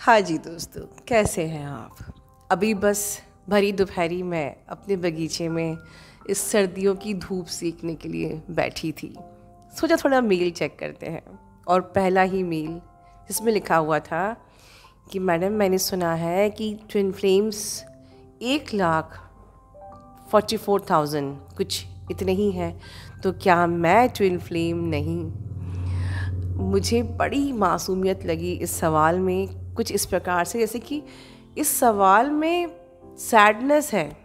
हाँ जी दोस्तों, कैसे हैं आप। अभी बस भरी दोपहरी में अपने बगीचे में इस सर्दियों की धूप सेकने के लिए बैठी थी। सोचा थोड़ा मेल चेक करते हैं, और पहला ही मेल जिसमें लिखा हुआ था कि मैडम, मैंने सुना है कि ट्विन फ्लेम्स 1,44,000 कुछ इतने ही हैं, तो क्या मैं ट्विन फ्लेम नहीं। मुझे बड़ी मासूमियत लगी इस सवाल में, कुछ इस प्रकार से जैसे कि इस सवाल में सैडनेस है,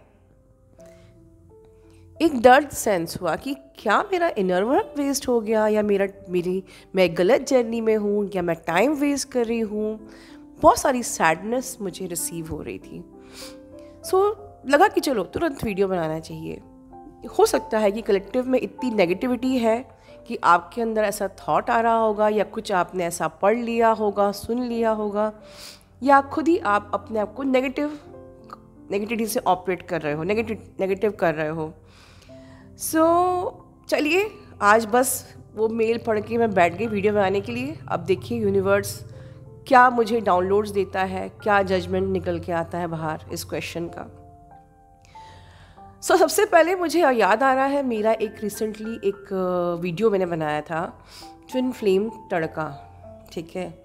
एक दर्द सेंस हुआ कि क्या मेरा इनर वर्क वेस्ट हो गया, या मैं गलत जर्नी में हूँ, या मैं टाइम वेस्ट कर रही हूँ। बहुत सारी सैडनेस मुझे रिसीव हो रही थी। लगा कि चलो तुरंत वीडियो बनाना चाहिए। हो सकता है कि कलेक्टिव में इतनी नेगेटिविटी है कि आपके अंदर ऐसा थॉट आ रहा होगा, या कुछ आपने ऐसा पढ़ लिया होगा, सुन लिया होगा, या खुद ही आप अपने आप को नेगेटिविटी से ऑपरेट कर रहे हो, नेगेटिव कर रहे हो। चलिए आज बस वो मेल पढ़ के मैं बैठ गई वीडियो बनाने के लिए। अब देखिए यूनिवर्स क्या मुझे डाउनलोड्स देता है, क्या जजमेंट निकल के आता है बाहर इस क्वेश्चन का। सबसे पहले मुझे याद आ रहा है, मेरा रिसेंटली एक वीडियो मैंने बनाया था, ट्विन फ्लेम तड़का। ठीक है,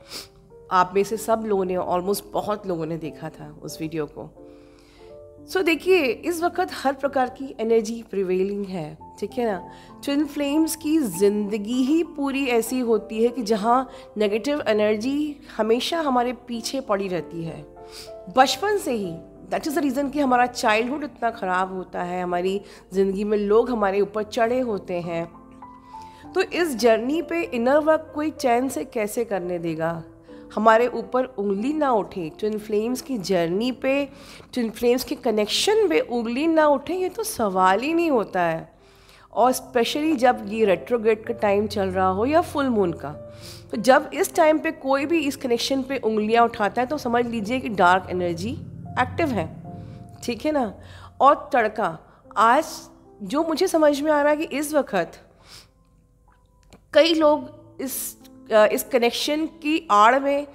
आप में से सब लोगों ने, ऑलमोस्ट बहुत लोगों ने देखा था उस वीडियो को। देखिए इस वक्त हर प्रकार की एनर्जी प्रिवेलिंग है, ठीक है ना। ट्विन फ्लेम्स की ज़िंदगी ही पूरी ऐसी होती है कि जहाँ नेगेटिव एनर्जी हमेशा हमारे पीछे पड़ी रहती है बचपन से ही। दैट इज़ द रीज़न कि हमारा चाइल्डहुड इतना ख़राब होता है, हमारी ज़िंदगी में लोग हमारे ऊपर चढ़े होते हैं। तो इस जर्नी पे इनर वर्क कोई चैन से कैसे करने देगा, हमारे ऊपर उंगली ना उठे, ट्विन फ्लेम्स की जर्नी पे, ट्विन फ्लेम्स के कनेक्शन पे उंगली ना उठे, ये तो सवाल ही नहीं होता है। और स्पेशली जब ये रेट्रोग्रेड का टाइम चल रहा हो या फुल मून का, तो जब इस टाइम पे कोई भी इस कनेक्शन पे उंगलियां उठाता है तो समझ लीजिए कि डार्क एनर्जी एक्टिव है, ठीक है ना। और तड़का, आज जो मुझे समझ में आ रहा है कि इस वक्त कई लोग इस कनेक्शन की आड़ में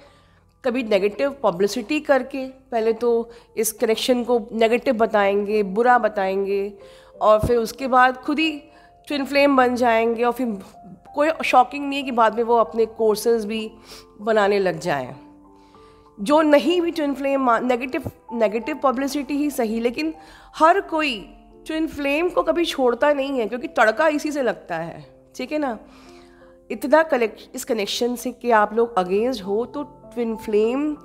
कभी नेगेटिव पब्लिसिटी करके पहले तो इस कनेक्शन को नेगेटिव बताएंगे, बुरा बताएंगे, और फिर उसके बाद खुद ही ट्विन फ्लेम बन जाएंगे। और फिर कोई शॉकिंग नहीं है कि बाद में वो अपने कोर्सेज भी बनाने लग जाएं। जो नहीं भी ट्विन फ्लेम, नेगेटिव पब्लिसिटी ही सही, लेकिन हर कोई ट्विन फ्लेम को कभी छोड़ता नहीं है, क्योंकि तड़का इसी से लगता है, ठीक है ना। इतना इस कनेक्शन से कि आप लोग अगेंस्ट हो, तो ट्विन फ्लेम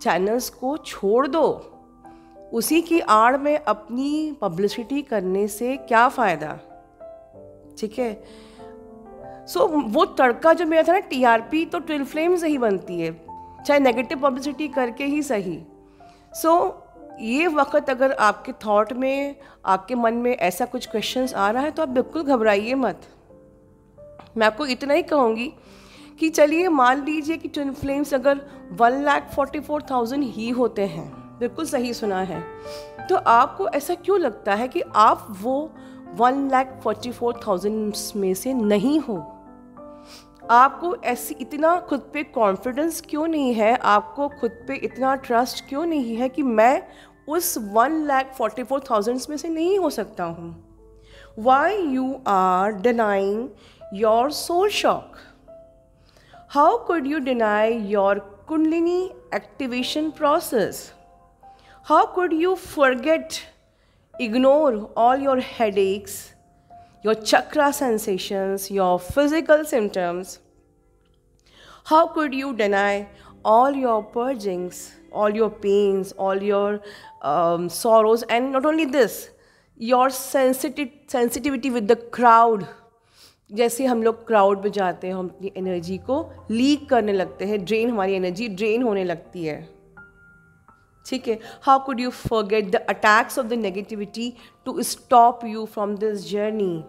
चैनल्स को छोड़ दो। उसी की आड़ में अपनी पब्लिसिटी करने से क्या फ़ायदा, ठीक है। वो तड़का जो मेरा था ना, टीआरपी तो ट्विन फ्लेम से ही बनती है, चाहे नेगेटिव पब्लिसिटी करके ही सही। ये वक्त अगर आपके थॉट में, आपके मन में ऐसा कुछ क्वेश्चंस आ रहा है, तो आप बिल्कुल घबराइए मत। मैं आपको इतना ही कहूँगी कि चलिए मान लीजिए कि ट्विन फ्लेम्स अगर 1,44,000 ही होते हैं, बिल्कुल सही सुना है, तो आपको ऐसा क्यों लगता है कि आप वो 1,44,000 में से नहीं हो। आपको ऐसी इतना खुद पे कॉन्फिडेंस क्यों नहीं है, आपको खुद पे इतना ट्रस्ट क्यों नहीं है कि मैं उस 1,44,000 में से नहीं हो सकता हूँ। Why you are denying your soul shock? How could you deny your Kundalini activation process? How could you ignore all your headaches, your chakra sensations, your physical symptoms? How could you deny all your purgings, all your pains, all your sorrows, and not only this, your sensitivity with the crowd? जैसे हम लोग crowd में जाते हैं, हम अपनी energy को leak करने लगते हैं, हमारी एनर्जी ड्रेन होने लगती है, ठीक है। How could you forget the attacks of the negativity to stop you from this journey,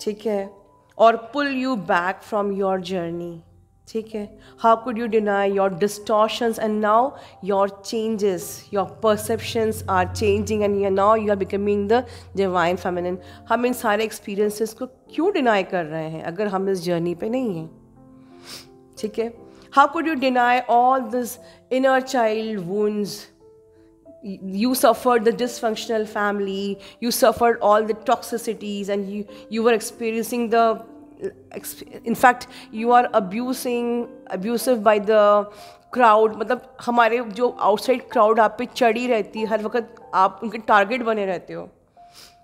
ठीक है, और pull you back from your journey, ठीक है। How could you deny your distortions, and now your changes, your perceptions are changing, and now you are becoming the divine feminine. हम इन सारे experiences को क्यों डिनाई कर रहे हैं अगर हम इस जर्नी पे नहीं हैं, ठीक है। How could you deny all this inner child wounds? You suffered the dysfunctional family, you suffered all the toxicities, and you were experiencing in fact you are abusive by the crowd. मतलब हमारे जो outside crowd आप पे चढ़ी रहती है, हर वक्त आप उनके टारगेट बने रहते हो।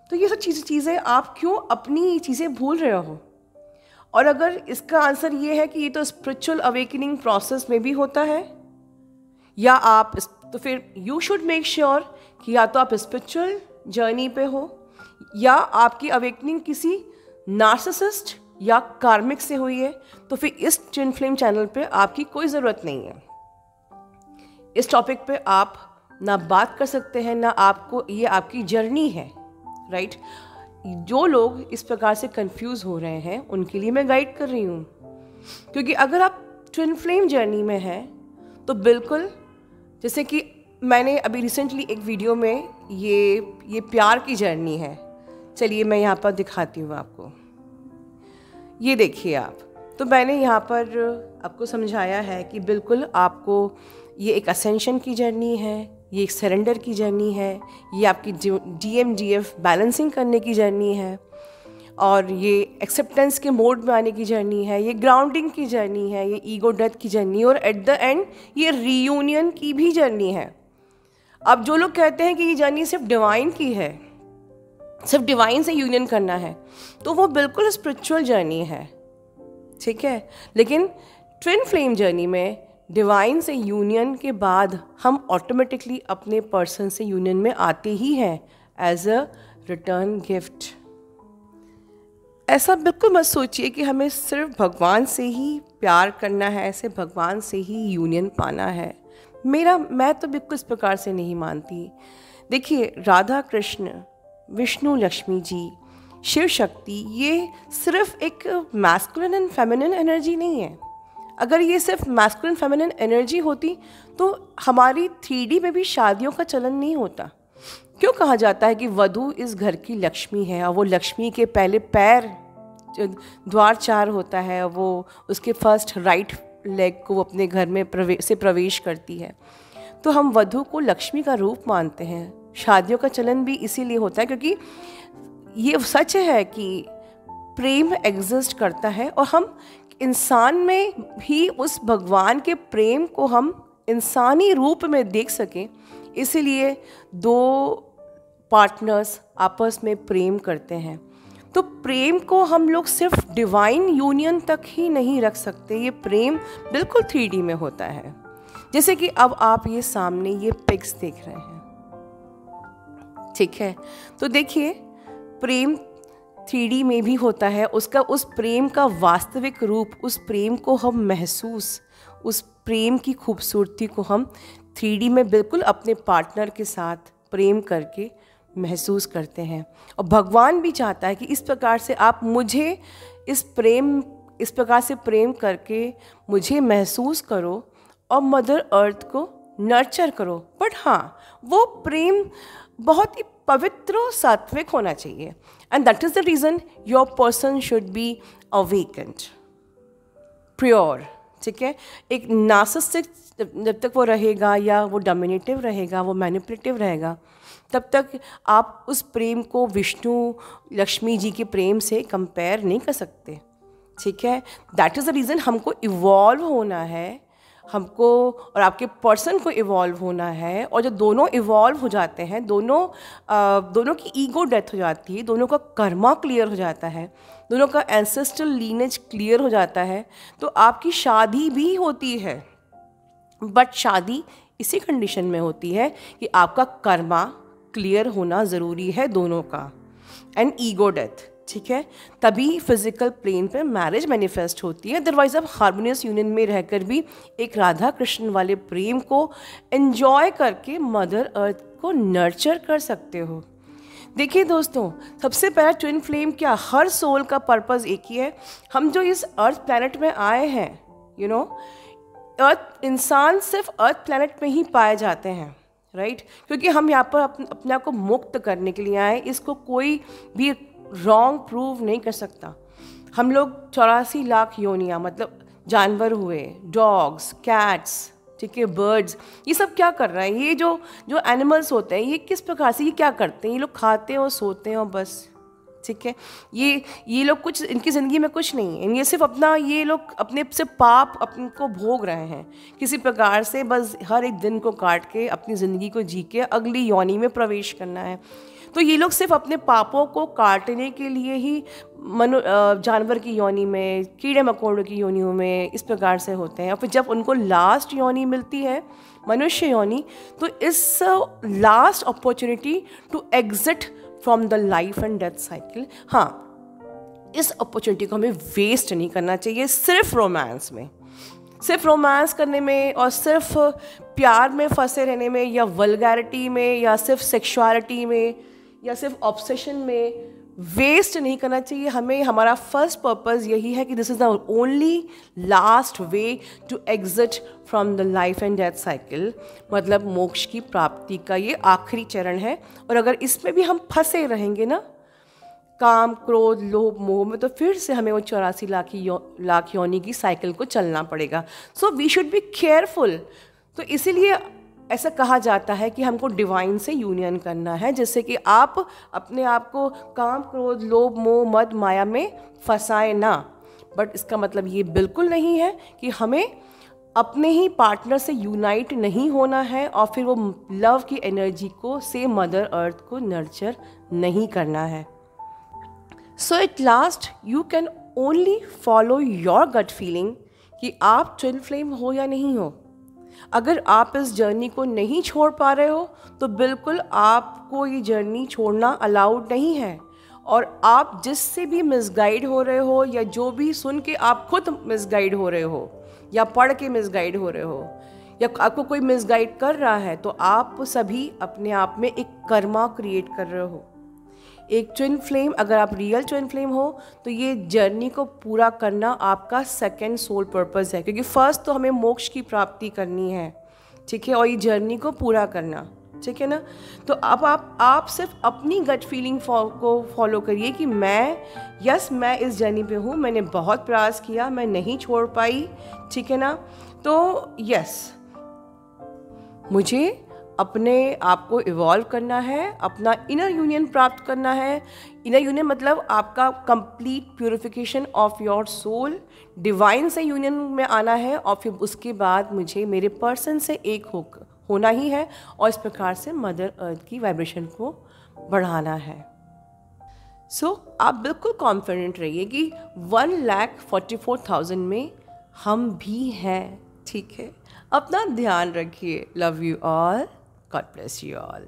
तो ये सब चीज़ें आप क्यों अपनी चीज़ें भूल रहे हो? और अगर इसका आंसर ये है कि ये तो स्पिरिचुअल अवेकनिंग प्रोसेस में भी होता है, या आप तो फिर यू शुड मेक श्योर कि या तो आप स्पिरिचुअल जर्नी पे हो, या आपकी अवेकनिंग किसी नार्सिसिस्ट या कार्मिक से हुई है, तो फिर इस ट्विन फ्लेम चैनल पे आपकी कोई ज़रूरत नहीं है। इस टॉपिक पे आप ना बात कर सकते हैं, ना आपको, ये आपकी जर्नी है, राइट? जो लोग इस प्रकार से कंफ्यूज हो रहे हैं उनके लिए मैं गाइड कर रही हूँ, क्योंकि अगर आप ट्विन फ्लेम जर्नी में हैं तो बिल्कुल, जैसे कि मैंने अभी रिसेंटली एक वीडियो में ये प्यार की जर्नी है, चलिए मैं यहाँ पर दिखाती हूँ आपको। ये देखिए आप, तो मैंने यहाँ पर आपको समझाया है कि बिल्कुल आपको ये एक असेंशन की जर्नी है, ये एक सरेंडर की जर्नी है, ये आपकी DMDF बैलेंसिंग करने की जर्नी है, और ये एक्सेप्टेंस के मोड में आने की जर्नी है, ये ग्राउंडिंग की जर्नी है, ये ईगो डेथ की जर्नी, और एट द एंड ये रीयूनियन की भी जर्नी है। अब जो लोग कहते हैं कि ये जर्नी सिर्फ डिवाइन की है, सिर्फ डिवाइन से यूनियन करना है, तो वो बिल्कुल स्पिरिचुअल जर्नी है, ठीक है। लेकिन ट्विन फ्लेम जर्नी में डिवाइन से यूनियन के बाद हम ऑटोमेटिकली अपने पर्सन से यूनियन में आते ही हैं एज अ रिटर्न गिफ्ट। ऐसा बिल्कुल मत सोचिए कि हमें सिर्फ भगवान से ही प्यार करना है, ऐसे भगवान से ही यूनियन पाना है। मैं तो बिल्कुल इस प्रकार से नहीं मानती। देखिए, राधा कृष्ण, विष्णु लक्ष्मी जी, शिव शक्ति, ये सिर्फ एक मैस्कुलिन एंड फेमिनिन एनर्जी नहीं है। अगर ये सिर्फ मैस्कुलिन फेमिनिन एनर्जी होती तो हमारी 3D में भी शादियों का चलन नहीं होता। क्यों कहा जाता है कि वधू इस घर की लक्ष्मी है, और वो लक्ष्मी के पहले पैर द्वार 4 होता है, वो उसके फर्स्ट राइट लेग को वो अपने घर में प्रवेश करती है। तो हम वधू को लक्ष्मी का रूप मानते हैं। शादियों का चलन भी इसीलिए होता है क्योंकि ये सच है कि प्रेम एग्जिस्ट करता है, और हम इंसान में भी उस भगवान के प्रेम को हम इंसानी रूप में देख सकें, इसीलिए 2 पार्टनर्स आपस में प्रेम करते हैं। तो प्रेम को हम लोग सिर्फ डिवाइन यूनियन तक ही नहीं रख सकते, ये प्रेम बिल्कुल 3D में होता है। जैसे कि अब आप ये सामने ये पिक्स देख रहे हैं, ठीक है, तो देखिए प्रेम 3D में भी होता है। उस प्रेम का वास्तविक रूप, उस प्रेम को हम महसूस, उस प्रेम की खूबसूरती को हम 3D में बिल्कुल अपने पार्टनर के साथ प्रेम करके महसूस करते हैं। और भगवान भी चाहता है कि इस प्रकार से आप मुझे इस प्रकार से प्रेम करके मुझे महसूस करो और मदर अर्थ को नर्चर करो। बट हाँ, वो प्रेम बहुत ही पवित्र और सात्विक होना चाहिए, and that is the reason your person should be awakened, pure, ठीक है। एक नार्सिसिस्टिक जब तक वो रहेगा, या वो डोमिनेटिव रहेगा, वो मैनिपुलेटिव रहेगा, तब तक आप उस प्रेम को विष्णु लक्ष्मी जी के प्रेम से कंपेयर नहीं कर सकते, ठीक है। दैट इज़ द रीज़न हमको इवॉल्व होना है, हमको और आपके पर्सन को इवॉल्व होना है। और जब दोनों इवॉल्व हो जाते हैं, दोनों की ईगो डेथ हो जाती है, दोनों का कर्मा क्लियर हो जाता है, दोनों का एंसेस्ट्रल लीनेज क्लियर हो जाता है, तो आपकी शादी भी होती है। बट शादी इसी कंडीशन में होती है कि आपका कर्मा क्लियर होना ज़रूरी है दोनों का, एंड ईगो डेथ, ठीक है, तभी फिजिकल प्लेन पे मैरिज मैनिफेस्ट होती है। अदरवाइज आप हार्मोनियस यूनियन में रहकर भी एक राधा कृष्ण वाले प्रेम को एंजॉय करके मदर अर्थ को नर्चर कर सकते हो। देखिए दोस्तों, सबसे पहला ट्विन फ्लेम क्या, हर सोल का पर्पस एक ही है। हम जो इस अर्थ प्लैनेट में आए हैं, अर्थ इंसान सिर्फ अर्थ प्लैनेट में ही पाए जाते हैं, राइट, क्योंकि हम यहाँ पर अपने आप को मुक्त करने के लिए आए। इसको कोई भी रॉन्ग प्रूव नहीं कर सकता। हम लोग 84 लाख योनियाँ, मतलब जानवर हुए, डॉग्स, कैट्स, ठीक है, बर्ड्स, ये सब क्या कर रहे हैं? ये जो जो एनिमल्स होते हैं ये किस प्रकार से ये क्या करते हैं? ये लोग खाते हैं और सोते हैं और बस, ठीक है। ये लोग कुछ, इनकी ज़िंदगी में कुछ नहीं है, ये सिर्फ अपना, ये लोग अपने से पाप अपने को भोग रहे हैं किसी प्रकार से, बस हर एक दिन को काट के अपनी ज़िंदगी को जी के अगली योनि में प्रवेश करना है। तो ये लोग सिर्फ अपने पापों को काटने के लिए ही जानवर की योनि में, कीड़े मकोड़ों की योनियों में इस प्रकार से होते हैं। और फिर जब उनको लास्ट योनि मिलती है, मनुष्य योनि, तो इस last opportunity to exit from the life and death cycle, हाँ, इस अपॉर्चुनिटी को हमें वेस्ट नहीं करना चाहिए सिर्फ रोमांस में, सिर्फ रोमांस करने में और सिर्फ प्यार में फंसे रहने में, या वल्गैरिटी में, या सिर्फ सेक्सुअलिटी में, या सिर्फ ऑब्सेशन में वेस्ट नहीं करना चाहिए हमें। हमारा फर्स्ट पर्पस यही है कि this is the only last way to exit from the life and death cycle, मतलब मोक्ष की प्राप्ति का ये आखिरी चरण है। और अगर इसमें भी हम फंसे रहेंगे ना, काम, क्रोध, लोभ, मोह में, तो फिर से हमें वो 84 लाख योनि की साइकिल को चलना पड़ेगा। So we should be careful. तो इसीलिए ऐसा कहा जाता है कि हमको डिवाइन से यूनियन करना है, जिससे कि आप अपने आप को काम, क्रोध, लोभ, मोह, मद, माया में फंसाए ना। बट इसका मतलब ये बिल्कुल नहीं है कि हमें अपने ही पार्टनर से यूनाइट नहीं होना है और फिर वो लव की एनर्जी को से मदर अर्थ को नर्चर नहीं करना है। So at last you can only follow your gut feeling कि आप ट्विन फ्लेम हो या नहीं हो। अगर आप इस जर्नी को नहीं छोड़ पा रहे हो तो बिल्कुल आपको ये जर्नी छोड़ना अलाउड नहीं है। और आप जिससे भी मिसगाइड हो रहे हो, या जो भी सुन के आप खुद मिसगाइड हो रहे हो, या पढ़ के मिसगाइड हो रहे हो, या आपको कोई मिसगाइड कर रहा है, तो आप सभी अपने आप में एक कर्मा क्रिएट कर रहे हो। एक ट्विन फ्लेम, अगर आप रियल ट्विन फ्लेम हो तो ये जर्नी को पूरा करना आपका सेकंड सोल पर्पस है, क्योंकि फर्स्ट तो हमें मोक्ष की प्राप्ति करनी है, ठीक है, और ये जर्नी को पूरा करना, ठीक है ना। तो अब आप सिर्फ अपनी गट फीलिंग को फॉलो करिए कि मैं इस जर्नी पे हूँ, मैंने बहुत प्रयास किया, मैं नहीं छोड़ पाई, ठीक है ना। तो मुझे अपने आप को इवॉल्व करना है, अपना इनर यूनियन प्राप्त करना है। इनर यूनियन मतलब आपका complete purification of your soul, divine से यूनियन में आना है, और फिर उसके बाद मुझे मेरे पर्सन से एक होना ही है, और इस प्रकार से मदर अर्थ की वाइब्रेशन को बढ़ाना है। सो आप बिल्कुल कॉन्फिडेंट रहिए कि 1,44,000 में हम भी हैं, ठीक है। अपना ध्यान रखिए। Love you all. God bless you all.